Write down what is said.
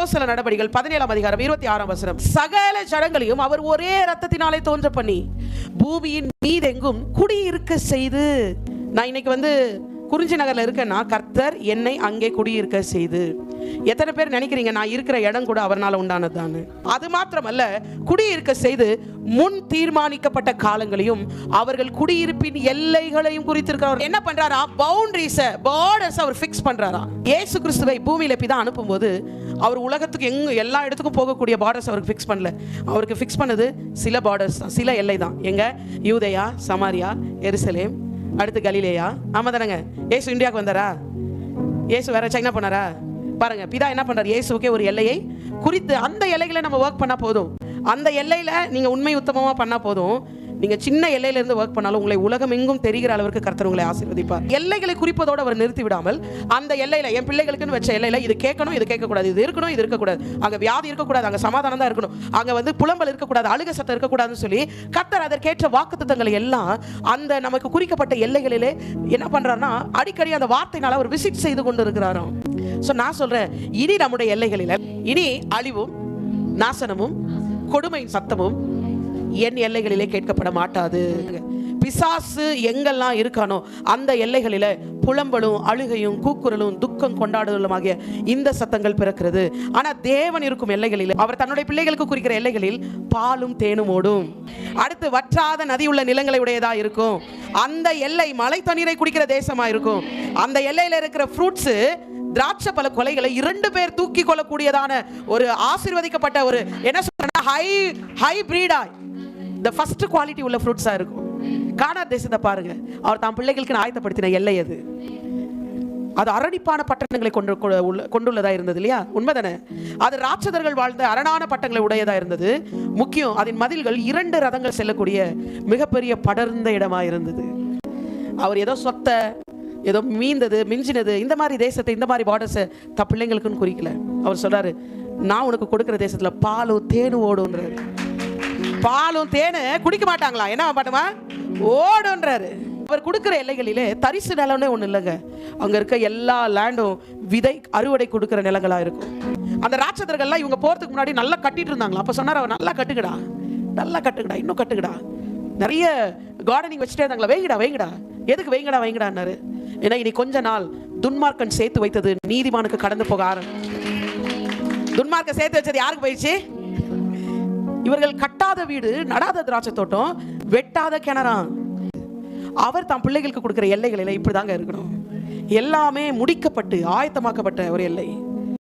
அப்போஸ்தல நடபடிகள் 17:26 சகல ஜனங்களையும் அவர் ஒரே இரத்தத்தினாலே தோன்ற பண்ணி பூமியின் மீதெங்கும் குடியிருக்க செய்து. நான் இன்னைக்கு குறிஞ்சி நகர்ல இருக்கேன்னா கர்த்தர் என்னை அங்கே குடியிருக்க செய்து. எத்தனை பேர் நினைக்கிறீங்க நான் இருக்கிற இடம் கூட அவர்னால உண்டானதுதான்? அது மாத்திரமல்ல, குடியிருக்க செய்து முன் தீர்மானிக்கப்பட்ட காலங்களையும் அவர்கள் குடியிருப்பின் எல்லைகளையும் குறித்திருக்கிறார். என்ன பண்றாரா? பார்டர்ஸ் அவர் ஃபிக்ஸ் பண்றாரா. இயேசு கிறிஸ்துவை பூமியில பிதா அனுப்பும்போது அவர் உலகத்துக்கு எல்லா இடத்துக்கும் போகக்கூடிய பார்டர்ஸ் அவருக்கு ஃபிக்ஸ் பண்ணல. அவருக்கு ஃபிக்ஸ் பண்ணது சில பார்டர்ஸ் தான், சில எல்லை தான். எங்க? யூதேயா, சமாரியா, எருசலேம், அடுத்து கலிலேயா. ஆமா தானங்க? இயேசு இந்தியாவுக்கு வந்தாரா? இயேசு வேற சைனா போனாரா? பாருங்க, பிதா என்ன பண்றாரு? இயேசுக்கே ஒரு எல்லையை குறித்து அந்த எல்லைகளை நம்ம ஒர்க் பண்ணா போதும். அந்த எல்லையில நீங்க உண்மை உத்தமமா பண்ணா போதும். நீங்க சின்ன எல்லையில இருந்து ஒர்க் பண்ணாலும் உங்களை உலகம் எங்கும் தெரிகிற அளவுக்கு கர்த்தர் உங்களை ஆசீர்வதிப்பார். எல்லைகளை குறிப்பதோடு அவர் நிறுத்தி விடாமல் அந்த எல்லையில, என் பிள்ளைகளுக்குன்னு வச்ச எல்லையில இது கேட்கணும், இது கேட்கக்கூடாது, இது இருக்கணும், இது இருக்கக்கூடாது, அங்க வியாதி இருக்கக்கூடாது, அங்க சமாதானம் தான் இருக்கணும், அங்க புலம்பல் இருக்கக்கூடாது, அழுக சத்தம் இருக்கக்கூடாதுன்னு சொல்லி கர்த்தர் அதற்கேற்ற வாக்குத்தத்தங்களை எல்லாம் அந்த நமக்கு குறிக்கப்பட்ட எல்லைகளிலே என்ன பண்றாருன்னா அடிக்கடி அந்த வார்த்தையினால அவர் விசிட் செய்து கொண்டு இருக்கிறாராம். சோ நான் சொல்றேன், இனி நம்முடைய எல்லைகளில இனி அழிவும் நாசனமும் கொடுமையின் சத்தமும் என் எல்லைகளிலே கேட்கப்பட மாட்டாது. பிசாசு எங்கெல்லாம் இருக்கானோ அந்த எல்லைகளில புலம்பலும் அழுகையும் கூக்குரலும் துக்கம் கொண்டாடுதலும் ஆகிய இந்த சத்தங்கள் பிறக்கிறது. ஆனா தேவன் இருக்கும் எல்லைகளில், அவர் தன்னுடைய பிள்ளைகளுக்கு குறிக்கிற எல்லைகளில் பாலும் தேனும் ஓடும். அடுத்து வற்றாத நதி உள்ள நிலங்களை உடையதா இருக்கும். அந்த எல்லை மழை தண்ணீரை குடிக்கிற தேசமா இருக்கும். அந்த எல்லையில இருக்கிற ஃப்ரூட்ஸ், திராட்சை பல கொலைகளை 2 பேர் தூக்கி கொள்ளக்கூடியதான ஒரு ஆசீர்வதிக்கப்பட்ட ஒரு என்ன சொல்றேன்னா ஹை பிரீடா the first quality உள்ள ஃப்ரூட்ஸா இருக்கும். கானான் தேசத்தை பாருங்க, அவர் தம் பிள்ளைகளுக்கு ஆயத்தப்படுத்தின எல்லை அது. அது அரணிப்பான பட்டணங்களை கொண்டுள்ளதா இருந்தது இல்லையா? உண்மைதானே? அது ராட்சதர்கள் வாழ்ந்த அரணான பட்டங்களை உடையதா இருந்தது. முக்கியம், அதன் மதில்கள் 2 ரதங்கள் செல்லக்கூடிய மிகப்பெரிய படர்ந்த இடமா இருந்தது. அவர் ஏதோ சொத்த ஏதோ மீந்தது மிஞ்சினது இந்த மாதிரி தேசத்தை, இந்த மாதிரி பார்டர்ஸை தன் பிள்ளைங்களுக்குன்னு குறிக்கல. அவர் சொல்றாரு, நான் உனக்கு கொடுக்கிற தேசத்துல பாலும் தேனும் ஓடுன்றாரு. பாலும் தேனு குடிக்க மாட்டாங்களா? என்ன பாட்டுமா? ஓடுன்றாரு. அவர் கொடுக்கிற எல்லைகளிலே தரிசு நிலம்னு ஒண்ணு இல்லைங்க. அங்க இருக்க எல்லா லேண்டும் விதை அறுவடை கொடுக்கிற நிலங்களா இருக்கும். அந்த ராட்சதர்கள்லாம் இவங்க போறதுக்கு முன்னாடி நல்லா கட்டிட்டு இருந்தாங்களா. அப்ப சொன்னார், அவர் நல்லா கட்டுங்கடா, நல்லா கட்டுங்கடா, இன்னும் கட்டுங்கடா, நிறைய கார்டனிங் வச்சுட்டே இருந்தாங்களா. வைங்கடா, எதுக்கு வைங்கடான்னாரு. ஏன்னா இனி கொஞ்ச நாள் துன்மார்க்கன் சேர்த்து வைத்தது நீதிமானுக்கு கடந்து போக துன்மார்க்க சேர்த்து வச்சது யாருக்கு போயிடுச்சு? இவர்கள் கட்டாத வீடு, நடாத திராட்சை தோட்டம், வெட்டாத கிணறா. அவர் தம் பிள்ளைகளுக்கு கொடுக்கிற எல்லைகளில் இப்படிதாங்க இருக்கணும். எல்லாமே முடிக்கப்பட்டு ஆயத்தமாக்கப்பட்ட ஒரு எல்லை.